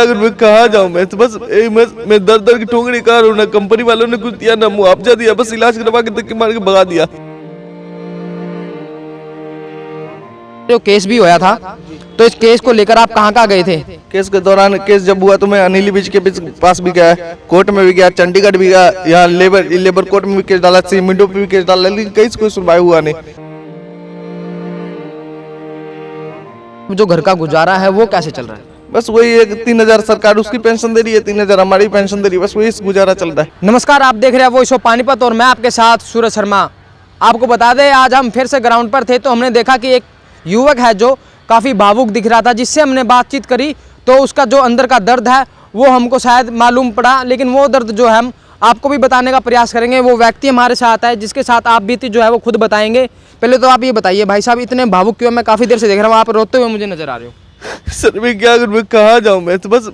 क्या करूं, मैं कहाँ जाऊं? मैं तो बस मैं दर दर की ठोकरी खा रहा हूं। ना कंपनी वालों ने कुछ दिया, ना मुआवजा दिया, बस इलाज करवा के धक्के मार के भगा दिया। जो केस भी होया था, तो इस केस को लेकर आप कहाँ गए थे? केस के दौरान केस जब हुआ तो मैं अनिल बीच के पास भी गया, कोर्ट में भी गया, चंडीगढ़ भी गया, यहाँ लेबर कोर्ट में भी केस डाला, मिंटो पे भी केस डाला, लेकिन कहीं कोई सुनवाई हुआ नहीं। जो घर का गुजारा है वो कैसे चल रहा है? बस वही एक 3,000 सरकार उसकी पेंशन दे रही है, 3,000 हमारी पेंशन दे रही है, बस वही गुजारा चल रहा है। नमस्कार, आप देख रहे हैं वॉइस ऑफ पानीपत और मैं आपके साथ सूरज शर्मा। आपको बता दें, आज हम फिर से ग्राउंड पर थे तो हमने देखा कि एक युवक है जो काफ़ी भावुक दिख रहा था, जिससे हमने बातचीत करी तो उसका जो अंदर का दर्द है वो हमको शायद मालूम पड़ा, लेकिन वो दर्द जो है हम आपको भी बताने का प्रयास करेंगे। वो व्यक्ति हमारे साथ है जिसके साथ आप बीती जो है वो खुद बताएंगे। पहले तो आप ये बताइए भाई साहब, इतने भावुक क्यों? मैं काफ़ी देर से देख रहा हूँ, आप रोते हुए मुझे नजर आ रहे हो। सर मैं क्या करूं, मैं कहाँ जाऊं? मैं तो बस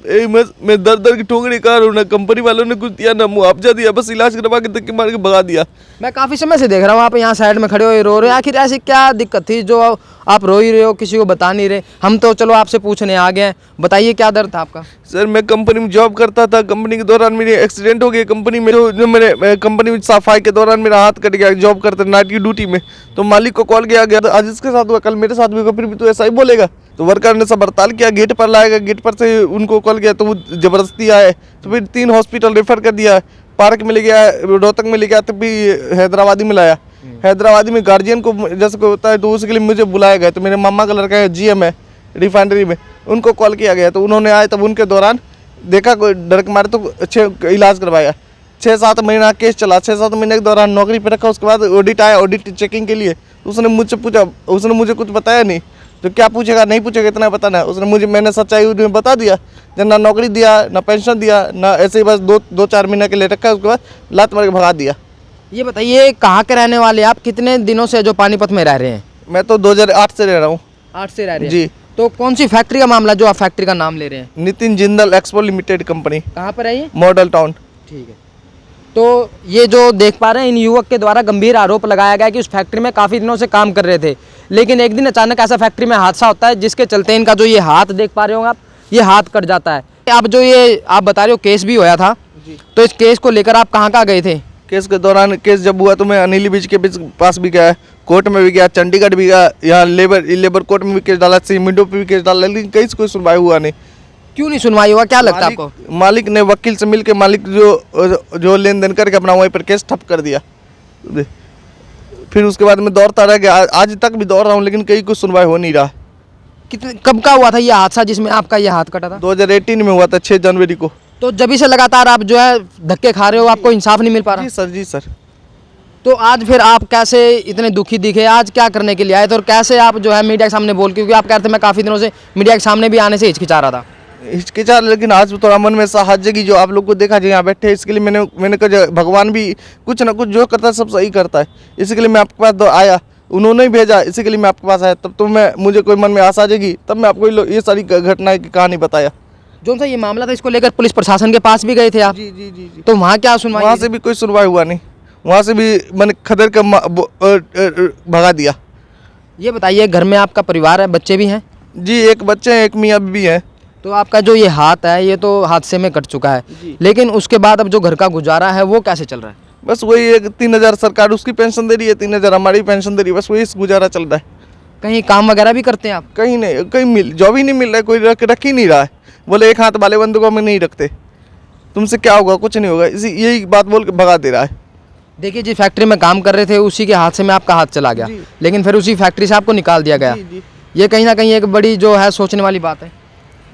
मैं दर दर की ठोकरी खा रहा हूं। ना कंपनी वालों ने कुछ दिया, ना मुआवजा दिया, बस इलाज करवा के धक्के मार के भगा दिया। मैं काफ़ी समय से देख रहा हूँ आप यहाँ साइड में खड़े हो रो रहे हो। आखिर ऐसी क्या दिक्कत थी जो आप रो ही रहे हो, किसी को बता नहीं रहे? हम तो चलो आपसे पूछने आ गए हैं, बताइए क्या दर्द था आपका? सर मैं कंपनी में जॉब करता था, कंपनी के दौरान मेरी एक्सीडेंट हो गया। कंपनी में जो मेरे कंपनी में सफाई के दौरान मेरा हाथ कट गया, जॉब करते नाइट की ड्यूटी में, तो मालिक को कॉल किया गया, आज इसके साथ हुआ, कल मेरे साथ भी होगा, फिर भी तो ऐसा ही बोलेगा। तो वर्कर ने सब हड़ताल किया, गेट पर लाएगा, गेट पर से उनको कॉल किया तो वो जबरदस्ती आए, तो फिर 3 हॉस्पिटल रेफर कर दिया, पार्क में ले गया, रोहतक में ले गया, तो फिर हैदराबादी में लाया। हैदराबादी में गार्जियन को जैसे कोई होता है तो उसके लिए मुझे बुलाया गया, तो मेरे मामा का लड़का है GM है रिफाइनरी में, उनको कॉल किया गया, तो उन्होंने आए, तब उनके दौरान देखा कोई डर के मारे तो अच्छे इलाज करवाया। 6-7 महीना केस चला, 6-7 महीने के दौरान नौकरी पर रखा। उसके बाद ऑडिट आया, ऑडिट चेकिंग के लिए, उसने मुझसे पूछा, उसने मुझे कुछ बताया नहीं, तो क्या पूछेगा, नहीं पूछेगा, इतना बताना है उसने मैंने सच्चाई उन्हें बता दिया। जब ना नौकरी दिया, ना पेंशन दिया, ना ऐसे ही बस 2-4 महीने के लिए रखा, उसके बाद लात मार के भगा दिया। ये बताइए कहाँ के रहने वाले आप? कितने दिनों से जो पानीपत में रह रहे हैं? मैं तो 2008 से रह रहा हूँ। 8 से रह रहे हैं जी। तो कौन सी फैक्ट्री का मामला जो आप फैक्ट्री का नाम ले रहे हैं? Nitin Jindal expo limited company. कहाँ पर है ये? Model town. ठीक है। तो ये जो देख पा रहे हैं, इन युवक के द्वारा गंभीर आरोप लगाया गया कि उस फैक्ट्री में काफ़ी दिनों से काम कर रहे थे, लेकिन एक दिन अचानक ऐसा फैक्ट्री में हादसा होता है जिसके चलते इनका जो ये हाथ देख पा रहे होंगे आप, ये हाथ कट जाता है। अब जो ये आप बता रहे हो केस भी होया था, तो इस केस को लेकर आप कहाँ गए थे? केस के दौरान केस जब हुआ तो मैं अनिल बीच के पास भी गया, कोर्ट में भी गया, चंडीगढ़ भी गया, यहाँ लेबर कोर्ट में भी केस डाला, मिंटो पे भी केस डाला, लेकिन कहीं कोई सुनवाई हुआ नहीं। क्यों नहीं सुनवाई हुआ, क्या लगता है आपको? मालिक ने वकील से मिलकर मालिक जो लेन देन करके अपना वहीं पर केस ठप कर दिया। फिर उसके बाद मैं दौड़ता रह गया, आज तक भी दौड़ रहा हूँ, लेकिन कहीं कुछ सुनवाई हो नहीं रहा। कब का हुआ था ये हादसा जिसमें आपका ये हाथ कटा था? 2018 में हुआ था, 6 जनवरी को। तो जब से लगातार आप जो है धक्के खा रहे हो, आपको इंसाफ नहीं मिल पा रहा? जी सर, जी सर। तो आज फिर आप कैसे इतने दुखी दिखे? आज क्या करने के लिए आए थे और कैसे आप जो है मीडिया के सामने बोल, क्योंकि आप कहते थे मैं काफ़ी दिनों से मीडिया के सामने भी आने से हिचकिचा रहा था? हिचकिचा, लेकिन आज थोड़ा मन में साहस जगी, जो आप लोग को देखा जो यहाँ बैठे, इसके लिए मैंने कहा भगवान भी कुछ ना कुछ जो करता है सब सही करता है, इसके लिए मैं आपके पास आया, उन्होंने ही भेजा, इसी के लिए मैं आपके पास आया। तब तो मुझे कोई मन में आशा जगी, तब मैं आपको ये सारी घटनाएं की कहानी बताया। जो सा ये मामला था, इसको लेकर पुलिस प्रशासन के पास भी गए थे आप? जी जी जी जी। तो वहाँ क्या सुनवाई? वहाँ से भी कोई सुनवाई हुआ नहीं, वहाँ से भी मैंने खदर का भगा दिया। ये बताइए, घर में आपका परिवार है, बच्चे भी हैं? जी, एक बच्चे हैं, एक मियाँ भी हैं। तो आपका जो ये हाथ है ये तो हादसे में कट चुका है, लेकिन उसके बाद अब जो घर का गुजारा है वो कैसे चल रहा है? बस वही एक 3,000 सरकार उसकी पेंशन दे रही है, 3,000 हमारी पेंशन दे रही है, बस वही गुजारा चल रहा है। कहीं काम वगैरह भी करते हैं आप? कहीं नहीं, कहीं जॉब ही नहीं मिल रहा है, कोई रख ही नहीं रहा है। बोले एक हाथ वाले बंदूकों में नहीं रखते, तुमसे क्या होगा, कुछ नहीं होगा, यही बात बोल के भगा दे रहा है। देखिए, जिस फैक्ट्री में काम कर रहे थे उसी के हाथ से में आपका हाथ चला गया, लेकिन फिर उसी फैक्ट्री से आपको निकाल दिया गया। ये कहीं ना कहीं एक बड़ी जो है सोचने वाली बात है।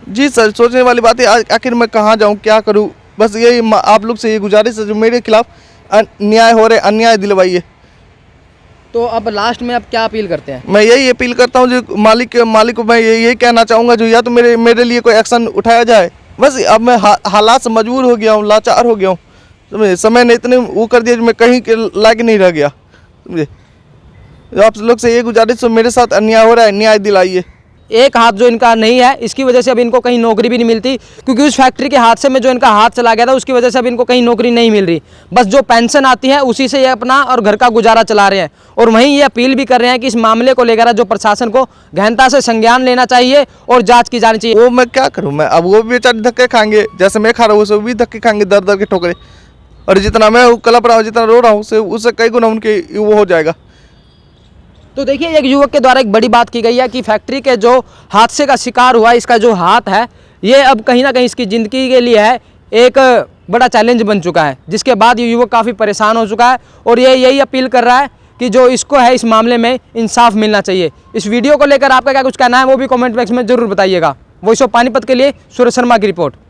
जी सर, सोचने वाली बात है। आखिर मैं कहाँ जाऊँ, क्या करूँ? बस यही आप लोग से ये गुजारिश है, जो मेरे खिलाफ अन्याय हो रहे, अन्याय दिलवाइए। तो अब लास्ट में आप क्या अपील करते हैं? मैं यही अपील करता हूँ, जो मालिक को मैं यही कहना चाहूँगा, जो या तो मेरे लिए कोई एक्शन उठाया जाए। बस अब मैं हालात से मजबूर हो गया हूँ, लाचार हो गया हूँ, समझे। समय ने इतने वो कर दिया जो मैं कहीं के लायक नहीं रह गया, समझे। आप लोग से ये गुजारिश, मेरे साथ अन्याय हो रहा है, न्याय दिलाइए। एक हाथ जो इनका नहीं है, इसकी वजह से अब इनको कहीं नौकरी भी नहीं मिलती, क्योंकि उस फैक्ट्री के हादसे में जो इनका हाथ चला गया था उसकी वजह से अब इनको कहीं नौकरी नहीं मिल रही। बस जो पेंशन आती है उसी से ये अपना और घर का गुजारा चला रहे हैं। और वहीं ये अपील भी कर रहे हैं कि इस मामले को लेकर जो प्रशासन को गहनता से संज्ञान लेना चाहिए और जाँच की जानी चाहिए। वो मैं क्या करूँ, मैं अब वो भी बेचारे धक्के खाएंगे, जैसे मैं खा रहा हूँ उसे भी धक्के खाएंगे, दर दर के ठोकरे। और जितना मैं कलप रहा हूँ, जितना रो रहा हूँ, उससे कई गुना उनके वो हो जाएगा। तो देखिए, एक युवक के द्वारा एक बड़ी बात की गई है कि फैक्ट्री के जो हादसे का शिकार हुआ, इसका जो हाथ है ये अब कहीं ना कहीं इसकी ज़िंदगी के लिए है एक बड़ा चैलेंज बन चुका है, जिसके बाद ये युवक काफ़ी परेशान हो चुका है और ये यही अपील कर रहा है कि जो इसको है इस मामले में इंसाफ मिलना चाहिए। इस वीडियो को लेकर आपका क्या कुछ कहना है वो भी कमेंट बॉक्स में ज़रूर बताइएगा। वॉइस ऑफ पानीपत के लिए सूरज शर्मा की रिपोर्ट।